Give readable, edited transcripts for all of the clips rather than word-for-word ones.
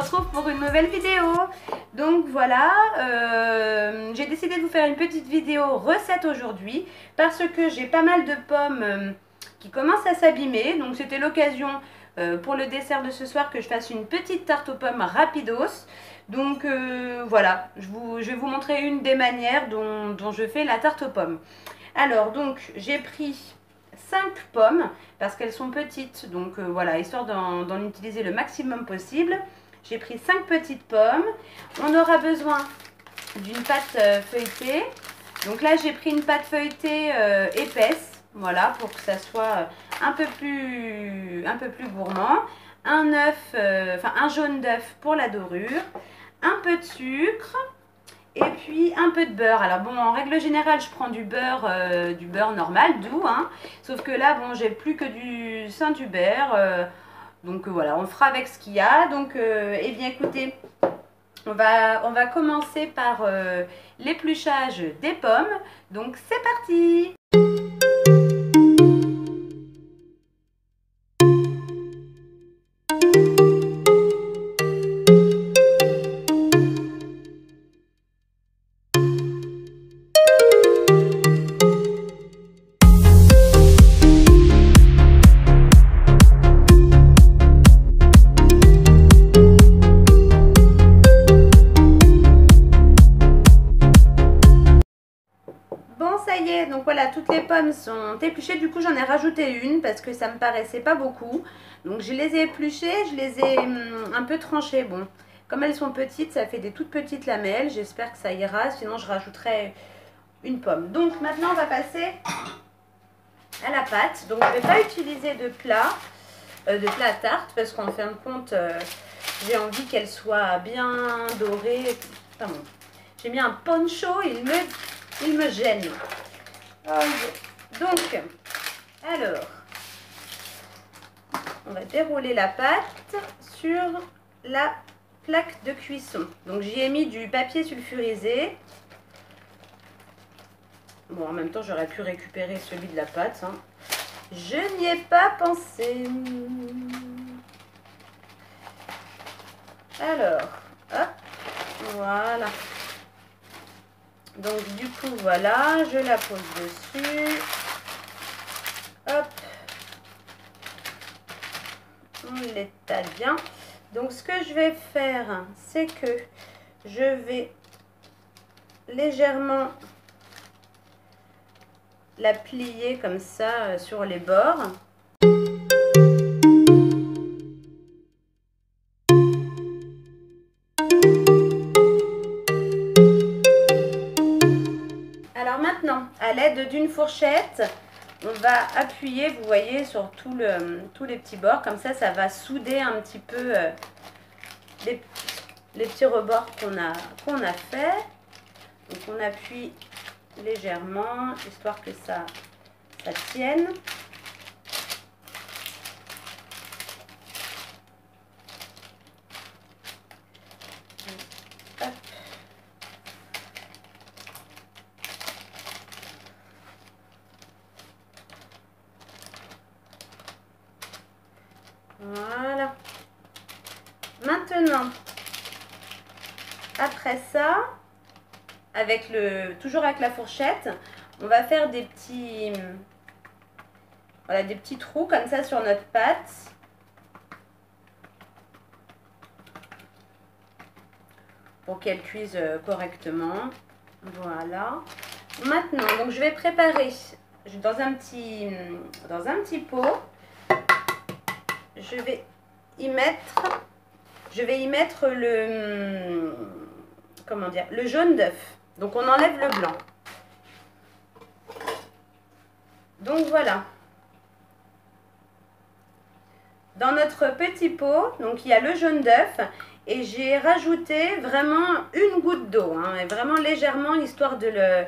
retrouve pour une nouvelle vidéo. Donc voilà, j'ai décidé de vous faire une petite vidéo recette aujourd'hui parce que j'ai pas mal de pommes qui commencent à s'abîmer. Donc c'était l'occasion pour le dessert de ce soir que je fasse une petite tarte aux pommes rapidos. Donc voilà, je vais vous montrer une des manières dont je fais la tarte aux pommes. Alors donc j'ai pris 5 pommes parce qu'elles sont petites, donc voilà, histoire d'en utiliser le maximum possible. J'ai pris 5 petites pommes. On aura besoin d'une pâte feuilletée. Donc là j'ai pris une pâte feuilletée épaisse, voilà, pour que ça soit un peu plus gourmand. Un œuf, un jaune d'œuf pour la dorure, un peu de sucre. Et puis un peu de beurre. Alors bon, en règle générale, je prends du beurre normal, doux, hein. Sauf que là, bon, j'ai plus que du Saint-Hubert. Donc voilà, on fera avec ce qu'il y a. Donc, eh bien écoutez, on va commencer par l'épluchage des pommes. Donc c'est parti! Donc voilà, toutes les pommes sont épluchées. Du coup, j'en ai rajouté une parce que ça me paraissait pas beaucoup. Donc je les ai épluchées, je les ai un peu tranchées. Bon, comme elles sont petites, ça fait des toutes petites lamelles. J'espère que ça ira, sinon je rajouterai une pomme. Donc maintenant, on va passer à la pâte. Donc je ne vais pas utiliser de plat à tarte parce qu'en fin de compte, j'ai envie qu'elle soit bien dorée. Enfin bon, j'ai mis un poncho, il me gêne. Donc, alors, on va dérouler la pâte sur la plaque de cuisson. Donc, j'y ai mis du papier sulfurisé. Bon, en même temps, j'aurais pu récupérer celui de la pâte, hein. Je n'y ai pas pensé. Alors, hop, voilà. Donc du coup voilà, je la pose dessus. Hop. On l'étale bien. Donc ce que je vais faire, c'est que je vais légèrement la plier comme ça sur les bords. À l'aide d'une fourchette, on va appuyer, vous voyez, sur tous les petits bords. Comme ça va souder un petit peu les petits rebords qu'on a fait. Donc on appuie légèrement, histoire que ça tienne. Hop. Voilà. Maintenant, après ça, toujours avec la fourchette, on va faire des petits trous comme ça sur notre pâte. Pour qu'elle cuise correctement. Voilà. Maintenant, donc je vais préparer dans un petit pot. Je vais y mettre le jaune d'œuf. Donc on enlève le blanc. Donc voilà. Dans notre petit pot, donc il y a le jaune d'œuf et j'ai rajouté vraiment une goutte d'eau, hein, et vraiment légèrement, histoire de le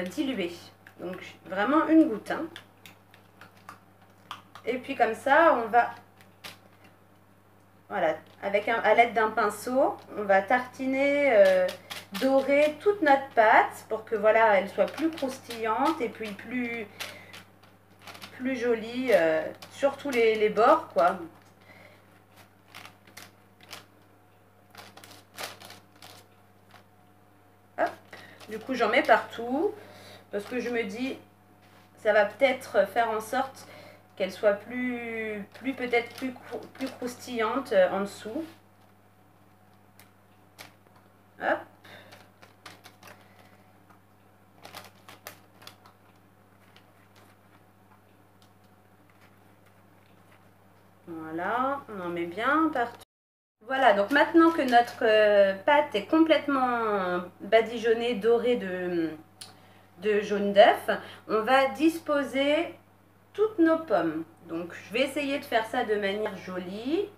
diluer. Donc vraiment une goutte, hein. Et puis comme ça, on va, voilà, à l'aide d'un pinceau, on va tartiner, dorer toute notre pâte pour que voilà, elle soit plus croustillante et puis plus jolie sur tous les bords, quoi. Du coup, j'en mets partout parce que je me dis, ça va peut-être faire en sorte qu'elle soit peut-être plus croustillante en dessous. Hop. Voilà, on en met bien partout. Voilà, donc maintenant que notre pâte est complètement badigeonnée, dorée de jaune d'œuf, on va disposer toutes nos pommes. Donc je vais essayer de faire ça de manière jolie.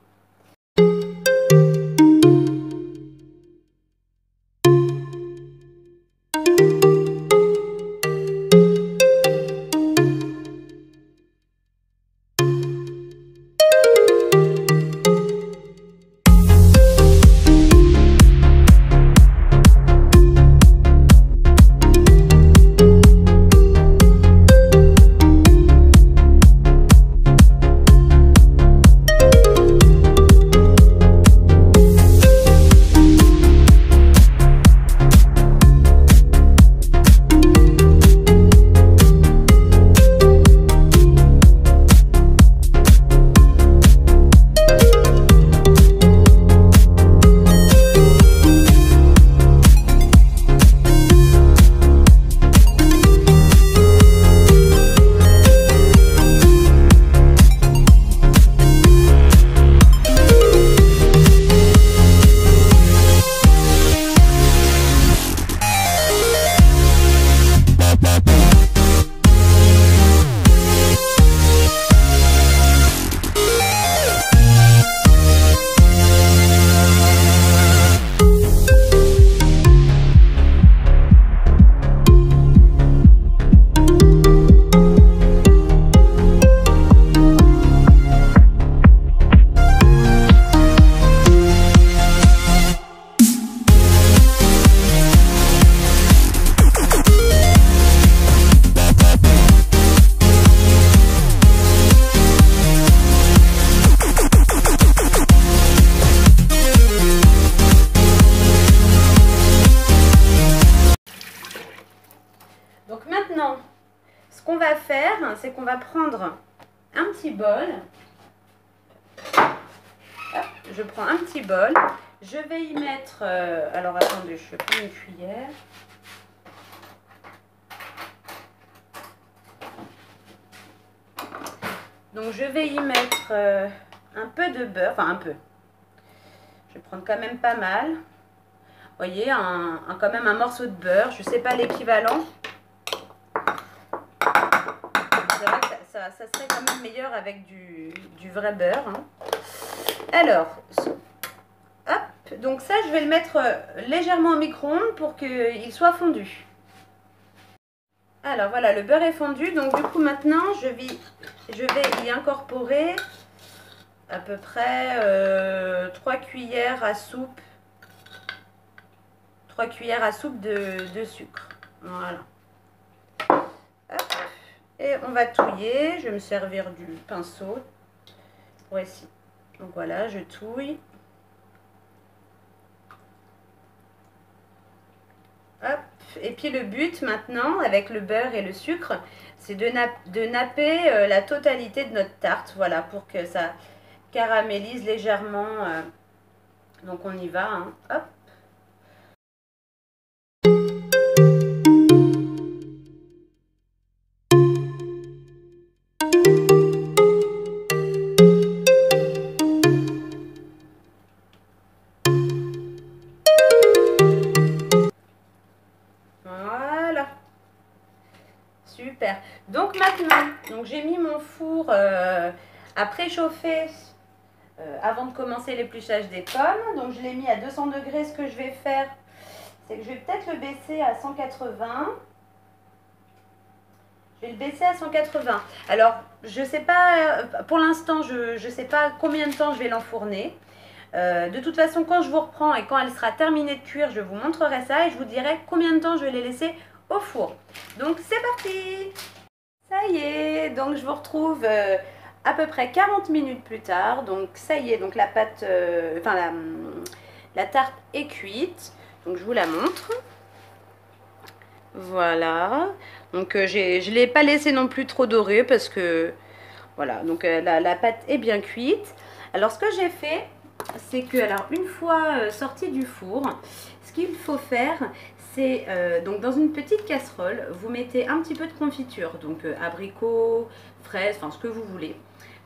Ce qu'on va faire, c'est qu'on va prendre un petit bol. Hop, je prends un petit bol. Je vais y mettre... alors attendez, je prends une cuillère. Donc je vais y mettre un peu de beurre, enfin un peu. Je vais prendre quand même pas mal. Vous voyez, quand même un morceau de beurre. Je ne sais pas l'équivalent. C'est vrai que ça serait quand même meilleur avec du vrai beurre. Hein. Alors, hop, donc ça je vais le mettre légèrement au micro-ondes pour qu'il soit fondu. Alors voilà, le beurre est fondu, donc du coup maintenant je vais y incorporer à peu près 3 cuillères à soupe. 3 cuillères à soupe de sucre. Voilà. Hop. Et on va touiller. Je vais me servir du pinceau pour ici. Donc voilà, je touille. Hop. Et puis le but maintenant, avec le beurre et le sucre, c'est de napper la totalité de notre tarte. Voilà, pour que ça caramélise légèrement. Donc on y va. Hein. Hop. Voilà, super. Donc maintenant, j'ai mis mon four à préchauffer avant de commencer l'épluchage des pommes. Donc je l'ai mis à 200 degrés. Ce que je vais faire, c'est que je vais peut-être le baisser à 180. Je vais le baisser à 180. Alors, je sais pas, pour l'instant, je sais pas combien de temps je vais l'enfourner. De toute façon, quand je vous reprends et quand elle sera terminée de cuire, je vous montrerai ça et je vous dirai combien de temps je vais les laisser au four. Donc, c'est parti! Ça y est, donc je vous retrouve à peu près 40 minutes plus tard. Donc, ça y est, donc la pâte, la tarte est cuite. Donc, je vous la montre. Voilà. Donc je ne l'ai pas laissé non plus trop doré parce que voilà, donc la pâte est bien cuite. Alors ce que j'ai fait, c'est que alors une fois sortie du four, ce qu'il faut faire, c'est donc dans une petite casserole, vous mettez un petit peu de confiture, donc abricots, fraises, enfin ce que vous voulez.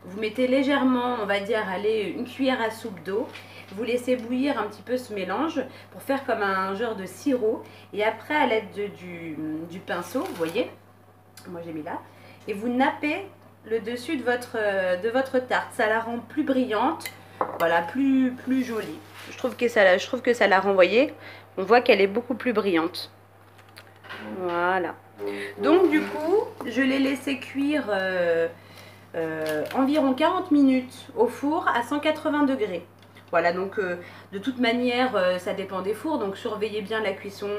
Vous mettez légèrement, on va dire, allez, une cuillère à soupe d'eau. Vous laissez bouillir un petit peu ce mélange pour faire comme un genre de sirop. Et après, à l'aide du pinceau, vous voyez, moi j'ai mis là, et vous nappez le dessus de votre tarte. Ça la rend plus brillante, voilà, plus jolie. Je trouve que ça la rend, vous voyez, on voit qu'elle est beaucoup plus brillante. Voilà. Donc du coup, je l'ai laissé cuire environ 40 minutes au four à 180 degrés. Voilà, donc de toute manière, ça dépend des fours, donc surveillez bien la cuisson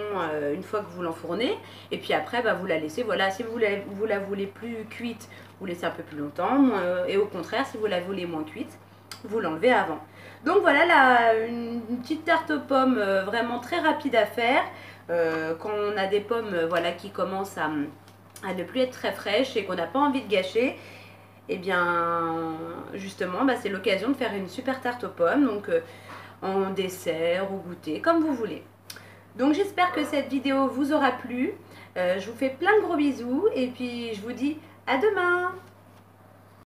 une fois que vous l'enfournez. Et puis après, bah, vous la laissez, voilà, si vous la voulez plus cuite, vous laissez un peu plus longtemps. Et au contraire, si vous la voulez moins cuite, vous l'enlevez avant. Donc voilà, une petite tarte aux pommes vraiment très rapide à faire. Quand on a des pommes voilà, qui commencent à ne plus être très fraîches et qu'on n'a pas envie de gâcher, et bien justement c'est l'occasion de faire une super tarte aux pommes, donc en dessert ou goûter comme vous voulez. Donc j'espère que cette vidéo vous aura plu. Je vous fais plein de gros bisous et puis je vous dis à demain.